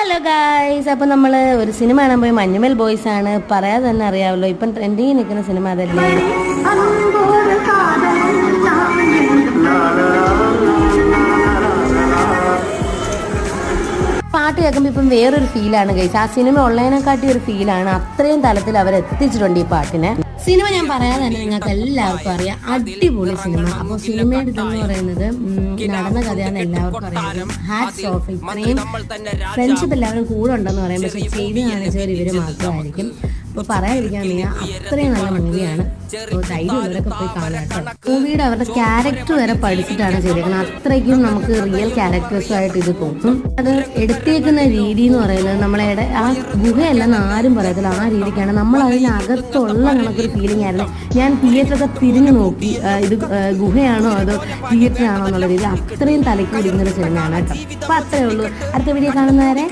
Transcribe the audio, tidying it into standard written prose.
Hello guys, അപ്പോൾ നമ്മൾ ഒരു സിനിമ കാണാൻ പോയി. മഞ്ഞുമൽ ബോയ്സ് ആണ്. പറയാതെ തന്നെ അറിയാമല്ലോ, ഇപ്പം ട്രെൻഡിങ് നിൽക്കുന്ന സിനിമ അതല്ലേ. പാട്ട് കേൾക്കുമ്പോൾ ഇപ്പം വേറൊരു ഫീലാണ് ഗൈസ്. ആ സിനിമ ഉള്ളതിനെക്കാട്ടി ഒരു ഫീലാണ്. അത്രയും തലത്തിൽ അവർ എത്തിച്ചിട്ടുണ്ട് ഈ പാട്ടിനെ. സിനിമ ഞാൻ പറയാതെ തന്നെ നിങ്ങൾക്ക് എല്ലാവർക്കും അറിയാം, അടിപൊളി സിനിമ. അപ്പോൾ സിനിമയുടെ ഇതെന്ന് പറയുന്നത് നടന്ന കഥയാണ് എല്ലാവർക്കും അറിയാം. Hats off. ഇത്രയും ഫ്രണ്ട്ഷിപ്പ് എല്ലാവരും കൂടെ ഉണ്ടെന്ന് പറയും, പക്ഷെ ചെയ്ത് കാണിച്ചവർ ഇവർ മാത്രമായിരിക്കും. അപ്പോൾ പറയാതിരിക്കാൻ വയ്യ, അത്രയും നല്ല മൂവിയാണ്. അപ്പോൾ ധൈര്യമുള്ളവരൊക്കെ പോയി കാണാം കേട്ടോ. മൂവിയുടെ അവരുടെ ക്യാരക്ടർ വരെ പഠിച്ചിട്ടാണ് ചെയ്തേക്കുന്നത്. അത്രയ്ക്കും നമുക്ക് റിയൽ ക്യാരക്ടേഴ്സുമായിട്ട് ഇത് തോന്നും. അത് എടുത്തേക്കുന്ന രീതി എന്ന് പറയുന്നത് നമ്മളെ ആ ഗുഹയല്ലെന്ന് ആരും പറയത്തില്ല, ആ രീതിക്കാണ്. നമ്മൾ അതിനകത്തുള്ള കണക്കൊരു ഫീലിംഗ് ആയിരുന്നു. ഞാൻ തിയേറ്ററൊക്കെ തിരിഞ്ഞു നോക്കി, ഇത് ഗുഹയാണോ അതോ തിയേറ്ററാണോ എന്നുള്ള രീതി അത്രയും തലയ്ക്ക് പിടിക്കുന്നൊരു സിനിമയാണ് കേട്ടോ. അപ്പോൾ അത്രയേ ഉള്ളൂ. അടുത്ത വീഡിയോ കാണുന്നവരെ